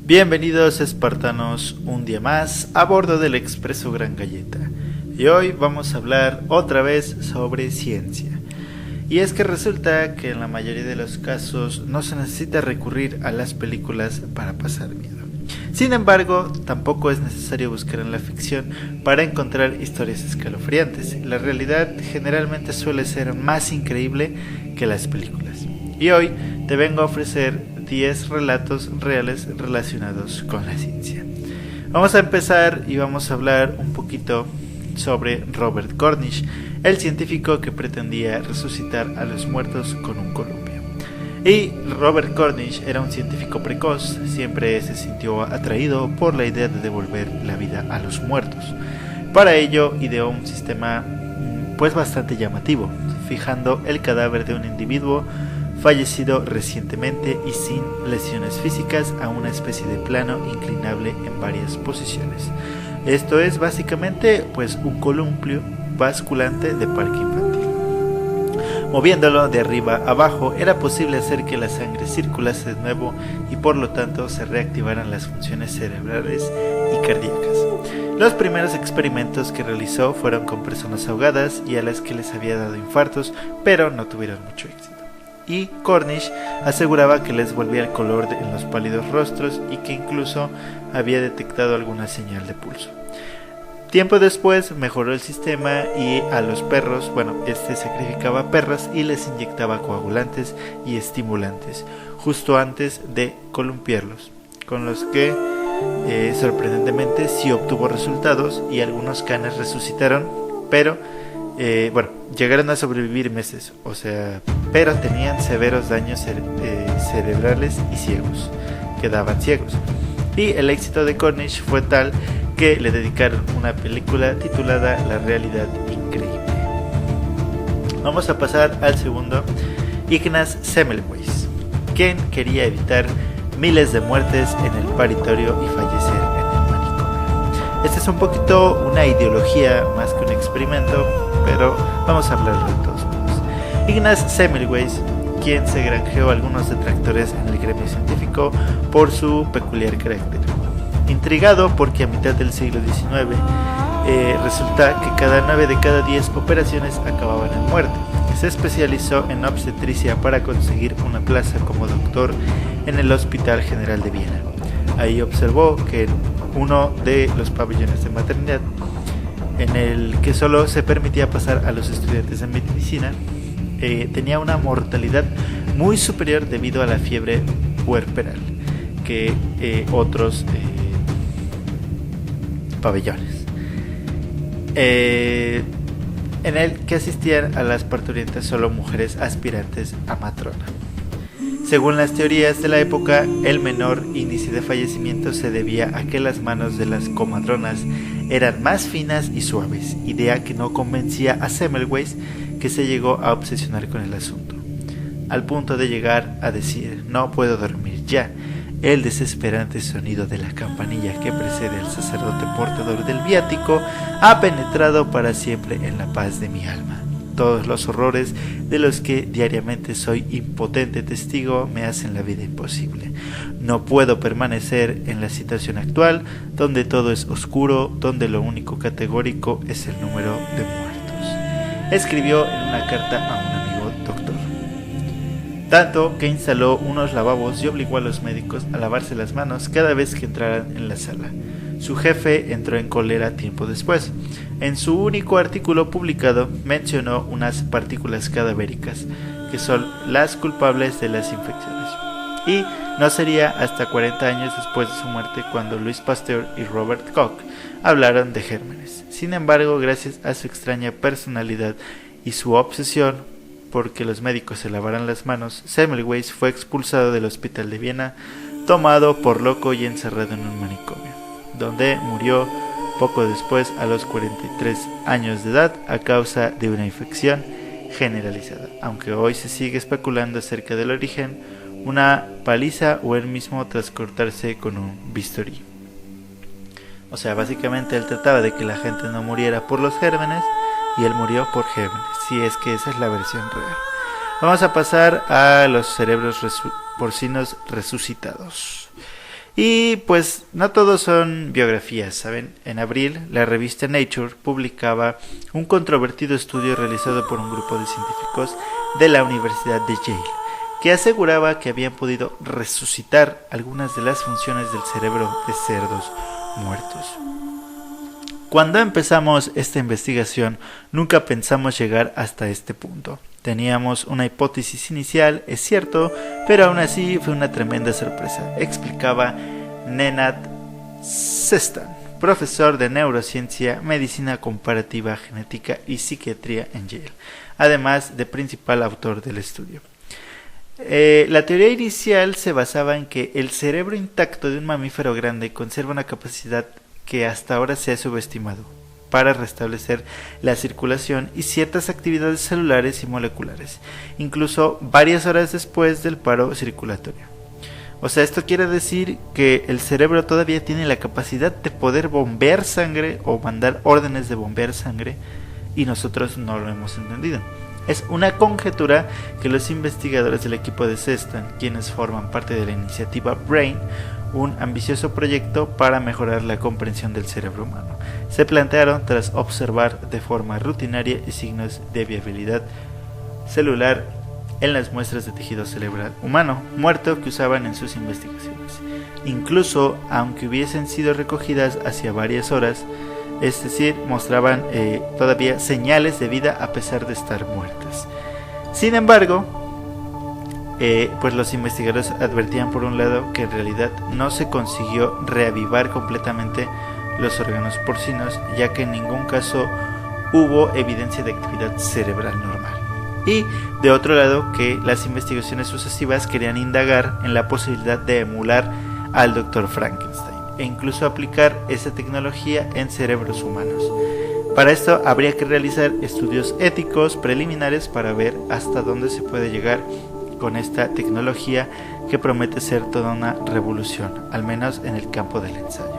Bienvenidos espartanos un día más a bordo del Expreso Gran Galleta. Y hoy vamos a hablar otra vez sobre ciencia. Y es que resulta que en la mayoría de los casos no se necesita recurrir a las películas para pasar miedo. Sin embargo, tampoco es necesario buscar en la ficción para encontrar historias escalofriantes. La realidad generalmente suele ser más increíble que las películas. Y hoy te vengo a ofrecer 10 relatos reales relacionados con la ciencia. Vamos a empezar y vamos a hablar un poquito sobre Robert Cornish, el científico que pretendía resucitar a los muertos con un columpio. Y Robert Cornish era un científico precoz, siempre se sintió atraído por la idea de devolver la vida a los muertos. Para ello ideó un sistema bastante llamativo, fijando el cadáver de un individuo fallecido recientemente y sin lesiones físicas a una especie de plano inclinable en varias posiciones. Esto es básicamente un columpio basculante de parque infantil. Moviéndolo de arriba a abajo era posible hacer que la sangre circulase de nuevo y por lo tanto se reactivaran las funciones cerebrales y cardíacas. Los primeros experimentos que realizó fueron con personas ahogadas y a las que les había dado infartos, pero no tuvieron mucho éxito. Y Cornish aseguraba que les volvía el color en los pálidos rostros y que incluso había detectado alguna señal de pulso. Tiempo después mejoró el sistema y a los perros, sacrificaba perras y les inyectaba coagulantes y estimulantes justo antes de columpiarlos, con los que sorprendentemente sí obtuvo resultados y algunos canes resucitaron, pero llegaron a sobrevivir meses, pero tenían severos daños cerebrales y ciegos, quedaban ciegos. Y el éxito de Cornish fue tal que le dedicaron una película titulada La realidad increíble. Vamos a pasar al segundo, Ignaz Semmelweis, quien quería evitar miles de muertes en el paritorio y fallecer en el manicomio. Esta es un poquito una ideología más que un experimento, pero vamos a hablarlo de todos modos. Ignaz Semmelweis, quien se granjeó algunos detractores en el gremio científico por su peculiar carácter. Intrigado porque a mitad del siglo XIX resulta que 9 de cada 10 operaciones acababan en muerte. Se especializó en obstetricia para conseguir una plaza como doctor en el Hospital General de Viena. Ahí observó que en uno de los pabellones de maternidad, en el que solo se permitía pasar a los estudiantes de medicina, tenía una mortalidad muy superior debido a la fiebre puerperal que otros pabellones, en el que asistían a las parturientas solo mujeres aspirantes a matrona. Según las teorías de la época, el menor índice de fallecimiento se debía a que las manos de las comadronas eran más finas y suaves, idea que no convencía a Semmelweis, que se llegó a obsesionar con el asunto, al punto de llegar a decir: no puedo dormir ya, el desesperante sonido de la campanilla que precede al sacerdote portador del viático ha penetrado para siempre en la paz de mi alma. Todos los horrores de los que diariamente soy impotente testigo me hacen la vida imposible. No puedo permanecer en la situación actual, donde todo es oscuro, donde lo único categórico es el número de muertos. Escribió en una carta a un amigo doctor. Tanto que instaló unos lavabos y obligó a los médicos a lavarse las manos cada vez que entraran en la sala. Su jefe entró en cólera tiempo después. En su único artículo publicado mencionó unas partículas cadavéricas que son las culpables de las infecciones. Y no sería hasta 40 años después de su muerte cuando Louis Pasteur y Robert Koch hablaron de gérmenes. Sin embargo, gracias a su extraña personalidad y su obsesión porque los médicos se lavaran las manos, Semmelweis fue expulsado del hospital de Viena, tomado por loco y encerrado en un manicomio, donde murió poco después a los 43 años de edad a causa de una infección generalizada, aunque hoy se sigue especulando acerca del origen, una paliza o él mismo tras cortarse con un bisturí. Básicamente él trataba de que la gente no muriera por los gérmenes y él murió por gérmenes, si es que esa es la versión real. Vamos a pasar a los cerebros porcinos resucitados. Y pues no todos son biografías, ¿saben? En abril, la revista Nature publicaba un controvertido estudio realizado por un grupo de científicos de la Universidad de Yale, que aseguraba que habían podido resucitar algunas de las funciones del cerebro de cerdos muertos. Cuando empezamos esta investigación, nunca pensamos llegar hasta este punto. Teníamos una hipótesis inicial, es cierto, pero aún así fue una tremenda sorpresa, explicaba Nenad Sestan, profesor de neurociencia, medicina comparativa, genética y psiquiatría en Yale, además de principal autor del estudio. La teoría inicial se basaba en que el cerebro intacto de un mamífero grande conserva una capacidad que hasta ahora se ha subestimado para restablecer la circulación y ciertas actividades celulares y moleculares, incluso varias horas después del paro circulatorio. O sea, esto quiere decir que el cerebro todavía tiene la capacidad de poder bombear sangre o mandar órdenes de bombear sangre y nosotros no lo hemos entendido. Es una conjetura que los investigadores del equipo de Sestan, quienes forman parte de la iniciativa BRAIN, un ambicioso proyecto para mejorar la comprensión del cerebro humano, se plantearon tras observar de forma rutinaria signos de viabilidad celular en las muestras de tejido cerebral humano muerto que usaban en sus investigaciones. Incluso aunque hubiesen sido recogidas hacia varias horas, es decir, mostraban todavía señales de vida a pesar de estar muertas. Sin embargo, pues los investigadores advertían por un lado que en realidad no se consiguió reavivar completamente los órganos porcinos, ya que en ningún caso hubo evidencia de actividad cerebral normal. Y de otro lado, que las investigaciones sucesivas querían indagar en la posibilidad de emular al Dr. Frankenstein e incluso aplicar esa tecnología en cerebros humanos. Para esto habría que realizar estudios éticos preliminares para ver hasta dónde se puede llegar con esta tecnología que promete ser toda una revolución, al menos en el campo del ensayo.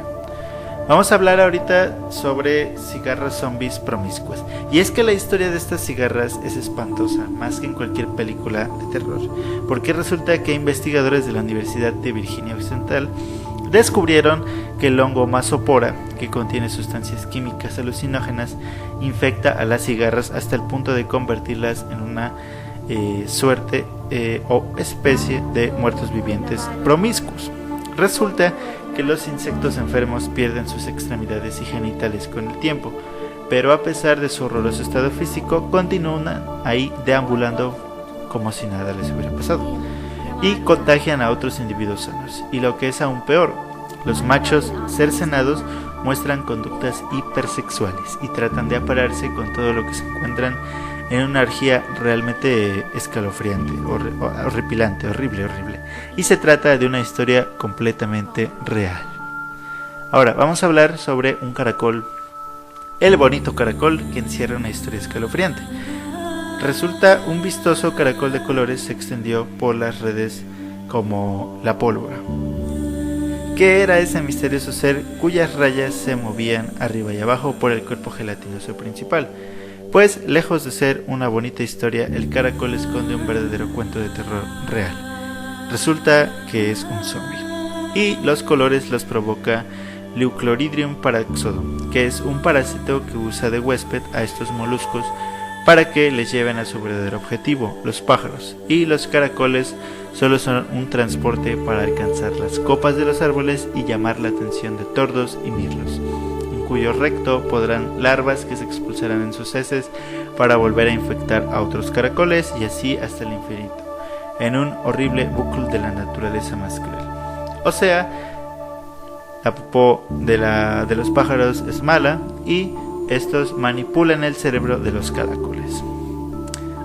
Vamos a hablar ahorita sobre cigarras zombies promiscuas. Y es que la historia de estas cigarras es espantosa, más que en cualquier película de terror, porque resulta que investigadores de la Universidad de Virginia Occidental descubrieron que el hongo Masopora, que contiene sustancias químicas alucinógenas, infecta a las cigarras hasta el punto de convertirlas en una suerte o especie de muertos vivientes promiscuos. Resulta que los insectos enfermos pierden sus extremidades y genitales con el tiempo, pero a pesar de su horroroso estado físico, continúan ahí deambulando como si nada les hubiera pasado, y contagian a otros individuos sanos. Y lo que es aún peor, los machos cercenados muestran conductas hipersexuales y tratan de aparearse con todo lo que se encuentran en una orgía realmente escalofriante, horripilante, horrible. Y se trata de una historia completamente real. Ahora, vamos a hablar sobre un caracol, el bonito caracol, que encierra una historia escalofriante. Resulta un vistoso caracol de colores se extendió por las redes como la pólvora. ¿Qué era ese misterioso ser cuyas rayas se movían arriba y abajo por el cuerpo gelatinoso principal? Pues, lejos de ser una bonita historia, el caracol esconde un verdadero cuento de terror real. Resulta que es un zombie. Y los colores los provoca Leucloridrium paraxodum, que es un parásito que usa de huésped a estos moluscos para que les lleven a su verdadero objetivo, los pájaros. Y los caracoles solo son un transporte para alcanzar las copas de los árboles y llamar la atención de tordos y mirlos, cuyo recto podrán larvas que se expulsarán en sus heces para volver a infectar a otros caracoles y así hasta el infinito, en un horrible bucle de la naturaleza más cruel. O sea, la popó de los pájaros es mala y estos manipulan el cerebro de los caracoles.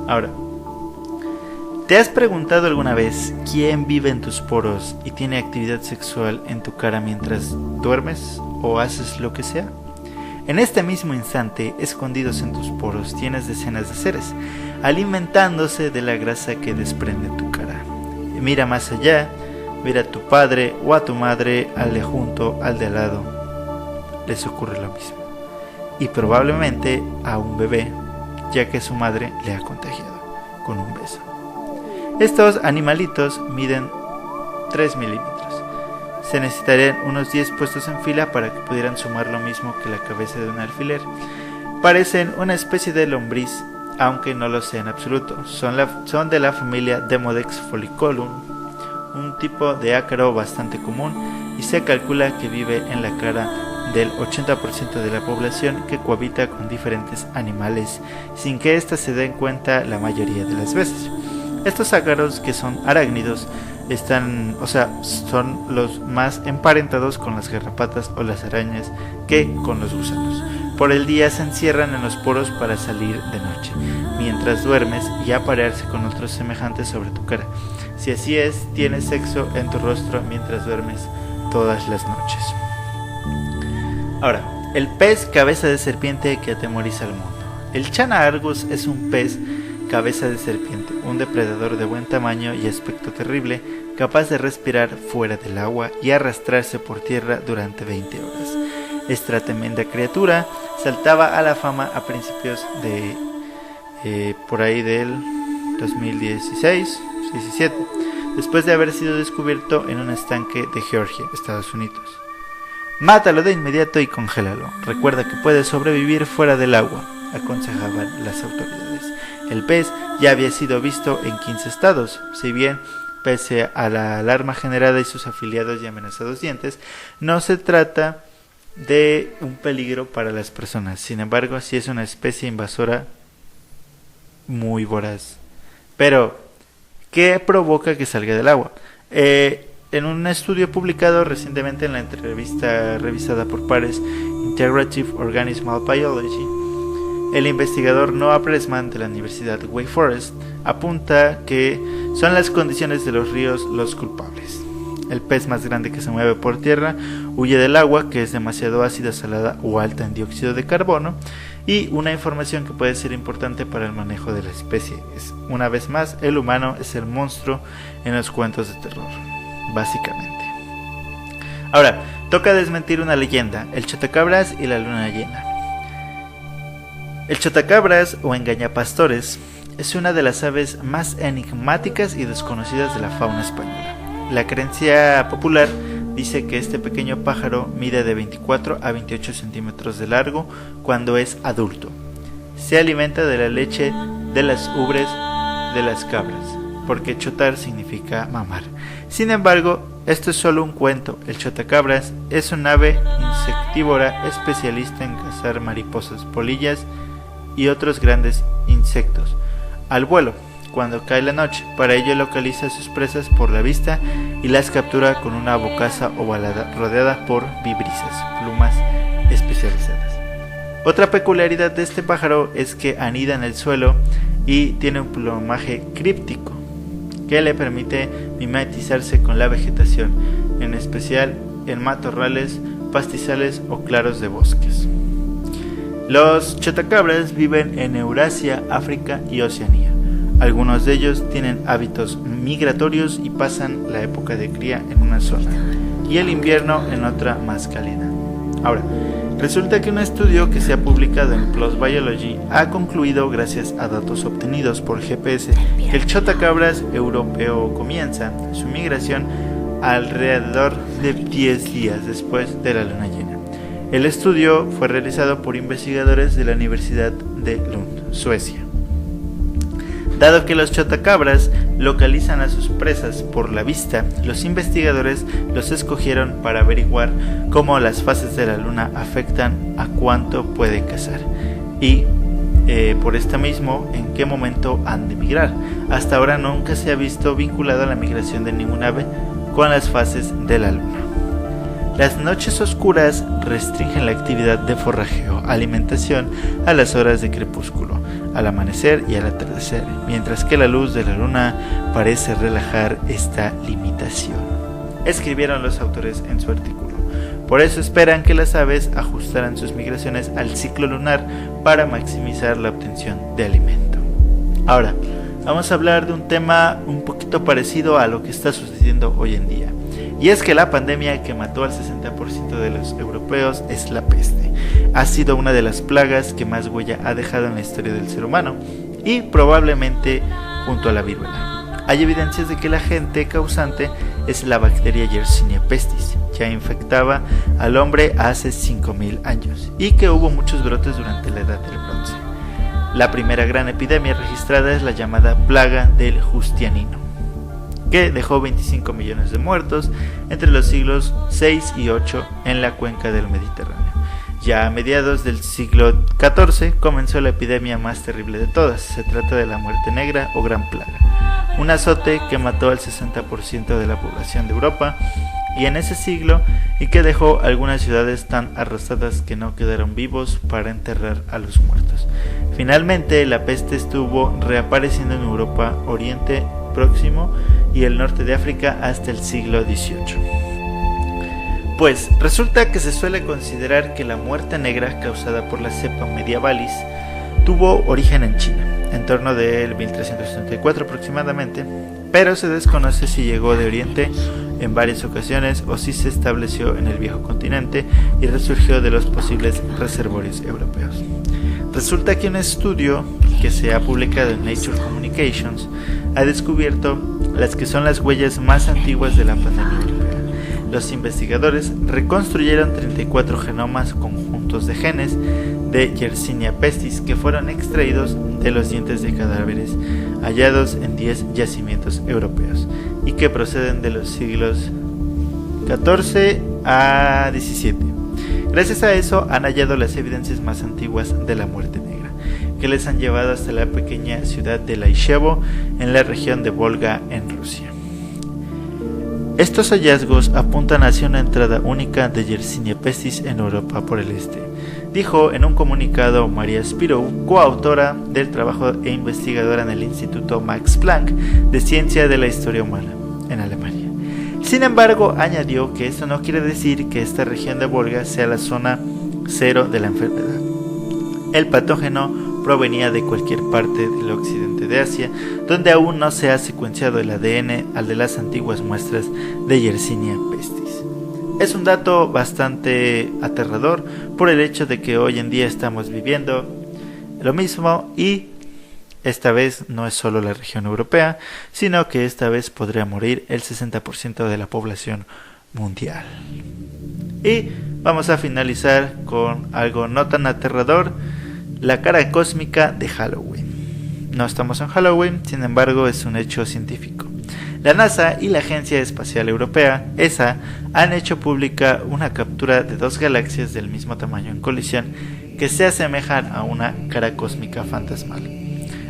Ahora, ¿te has preguntado alguna vez quién vive en tus poros y tiene actividad sexual en tu cara mientras duermes o haces lo que sea? En este mismo instante, escondidos en tus poros, tienes decenas de seres, alimentándose de la grasa que desprende tu cara. Y mira más allá, mira a tu padre o a tu madre, al de junto, al de al lado, les ocurre lo mismo. Y probablemente a un bebé, ya que su madre le ha contagiado con un beso. Estos animalitos miden 3 milímetros. Se necesitarían unos 10 puestos en fila para que pudieran sumar lo mismo que la cabeza de un alfiler. Parecen una especie de lombriz, aunque no lo sea en absoluto. Son de la familia Demodex folliculum, un tipo de ácaro bastante común, y se calcula que vive en la cara del 80% de la población que cohabita con diferentes animales sin que éstas se den cuenta la mayoría de las veces. Estos ácaros, que son arácnidos, son los más emparentados con las garrapatas o las arañas que con los gusanos. Por el día se encierran en los poros para salir de noche, mientras duermes, y aparearse con otros semejantes sobre tu cara. Si así es, tienes sexo en tu rostro mientras duermes todas las noches. Ahora, el pez cabeza de serpiente que atemoriza al mundo. El Channa argus es un pez cabeza de serpiente, un depredador de buen tamaño y aspecto terrible, capaz de respirar fuera del agua y arrastrarse por tierra durante 20 horas. Esta tremenda criatura saltaba a la fama a principios de por ahí del 2016-17, después de haber sido descubierto en un estanque de Georgia, Estados Unidos. Mátalo de inmediato y congélalo. Recuerda que puede sobrevivir fuera del agua, aconsejaban las autoridades. El pez ya había sido visto en 15 estados, si bien, pese a la alarma generada y sus afiliados y amenazados dientes, no se trata de un peligro para las personas. Sin embargo, sí es una especie invasora muy voraz. Pero, ¿qué provoca que salga del agua? En un estudio publicado recientemente en la entrevista revisada por pares Integrative Organismal Biology, el investigador Noah Pressman de la Universidad de Wake Forest apunta que son las condiciones de los ríos los culpables. El pez más grande que se mueve por tierra huye del agua, que es demasiado ácida, salada o alta en dióxido de carbono, y una información que puede ser importante para el manejo de la especie es, una vez más, el humano es el monstruo en los cuentos de terror, básicamente. Ahora, toca desmentir una leyenda, el chotacabras y la luna llena. El chotacabras o engañapastores es una de las aves más enigmáticas y desconocidas de la fauna española. La creencia popular dice que este pequeño pájaro mide de 24 a 28 centímetros de largo cuando es adulto. Se alimenta de la leche de las ubres de las cabras, porque chotar significa mamar. Sin embargo, esto es solo un cuento. El chotacabras es un ave insectívora especialista en cazar mariposas, polillas y otros grandes insectos al vuelo cuando cae la noche. Para ello localiza a sus presas por la vista y las captura con una bocaza ovalada rodeada por vibrisas, plumas especializadas. Otra peculiaridad de este pájaro es que anida en el suelo y tiene un plumaje críptico que le permite mimetizarse con la vegetación, en especial en matorrales, pastizales o claros de bosques. Los chotacabras viven en Eurasia, África y Oceanía. Algunos de ellos tienen hábitos migratorios y pasan la época de cría en una zona y el invierno en otra más cálida. Ahora, resulta que un estudio que se ha publicado en PLOS Biology ha concluido, gracias a datos obtenidos por GPS, que el chotacabras europeo comienza su migración alrededor de 10 días después de la luna llena. El estudio fue realizado por investigadores de la Universidad de Lund, Suecia. Dado que los chotacabras localizan a sus presas por la vista, los investigadores los escogieron para averiguar cómo las fases de la luna afectan a cuánto pueden cazar y, por esto mismo, en qué momento han de migrar. Hasta ahora nunca se ha visto vinculado a la migración de ningún ave con las fases de la luna. Las noches oscuras restringen la actividad de forrajeo, alimentación a las horas de crepúsculo, al amanecer y al atardecer, mientras que la luz de la luna parece relajar esta limitación, escribieron los autores en su artículo. Por eso esperan que las aves ajustaran sus migraciones al ciclo lunar para maximizar la obtención de alimento. Ahora, vamos a hablar de un tema un poquito parecido a lo que está sucediendo hoy en día. Y es que la pandemia que mató al 60% de los europeos es la peste. Ha sido una de las plagas que más huella ha dejado en la historia del ser humano y probablemente junto a la viruela. Hay evidencias de que el agente causante es la bacteria Yersinia pestis, ya infectaba al hombre hace 5000 años y que hubo muchos brotes durante la Edad del Bronce. La primera gran epidemia registrada es la llamada plaga del Justianino, que dejó 25 millones de muertos entre los siglos VI y VIII en la cuenca del Mediterráneo. Ya a mediados del siglo XIV comenzó la epidemia más terrible de todas. Se trata de la muerte negra o gran plaga, un azote que mató al 60% de la población de Europa y en ese siglo, y que dejó algunas ciudades tan arrasadas que no quedaron vivos para enterrar a los muertos. Finalmente, la peste estuvo reapareciendo en Europa, Oriente Próximo y el norte de África hasta el siglo XVIII. Pues resulta que se suele considerar que la muerte negra causada por la cepa mediavalis tuvo origen en China, en torno del 1334 aproximadamente, pero se desconoce si llegó de Oriente en varias ocasiones o si se estableció en el viejo continente y resurgió de los posibles reservorios europeos. Resulta que un estudio que se ha publicado en Nature Communications ha descubierto las que son las huellas más antiguas de la pandemia europea. Los investigadores reconstruyeron 34 genomas conjuntos de genes de Yersinia pestis que fueron extraídos de los dientes de cadáveres hallados en 10 yacimientos europeos y que proceden de los siglos XIV a XVII. Gracias a eso han hallado las evidencias más antiguas de la muerte negra, que les han llevado hasta la pequeña ciudad de Laichevo en la región de Volga en Rusia. Estos hallazgos apuntan hacia una entrada única de Yersinia pestis en Europa por el este, dijo en un comunicado Maria Spirou, coautora del trabajo e investigadora en el Instituto Max Planck de Ciencia de la Historia Humana en Alemania. Sin embargo, añadió que esto no quiere decir que esta región de Volga sea la zona cero de la enfermedad. El patógeno provenía de cualquier parte del occidente de Asia, donde aún no se ha secuenciado el ADN al de las antiguas muestras de Yersinia pestis. Es un dato bastante aterrador por el hecho de que hoy en día estamos viviendo lo mismo y esta vez no es solo la región europea, sino que esta vez podría morir el 60% de la población mundial. Y vamos a finalizar con algo no tan aterrador: la cara cósmica de Halloween. No estamos en Halloween, sin embargo es un hecho científico. La NASA y la Agencia Espacial Europea, ESA, han hecho pública una captura de dos galaxias del mismo tamaño en colisión que se asemejan a una cara cósmica fantasmal.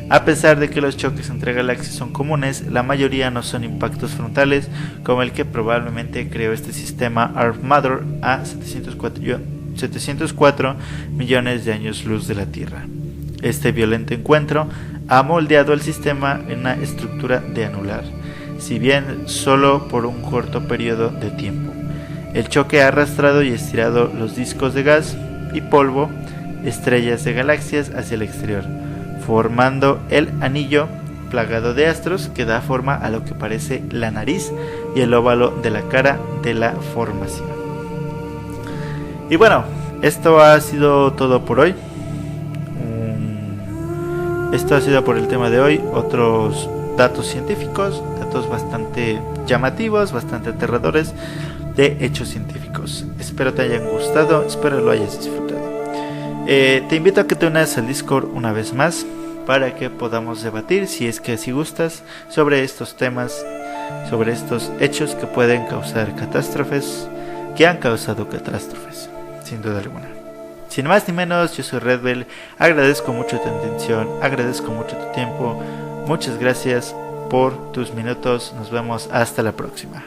A pesar de que los choques entre galaxias son comunes, la mayoría no son impactos frontales como el que probablemente creó este sistema Armadur a 704 millones de años luz de la Tierra. Este violento encuentro ha moldeado el sistema en una estructura de anular, si bien solo por un corto periodo de tiempo. El choque ha arrastrado y estirado los discos de gas y polvo, estrellas de galaxias hacia el exterior, formando el anillo plagado de astros que da forma a lo que parece la nariz y el óvalo de la cara de la formación. Y bueno, esto ha sido todo por hoy. Esto ha sido por el tema de hoy. Otros datos científicos, datos bastante llamativos, bastante aterradores de hechos científicos. Espero te hayan gustado, espero lo hayas disfrutado. Te invito a que te unas al Discord una vez más para que podamos debatir, si es que así gustas, sobre estos temas, sobre estos hechos que pueden causar catástrofes, que han causado catástrofes, sin duda alguna. Sin más ni menos, yo soy Redbell, agradezco mucho tu atención, agradezco mucho tu tiempo, muchas gracias por tus minutos, nos vemos hasta la próxima.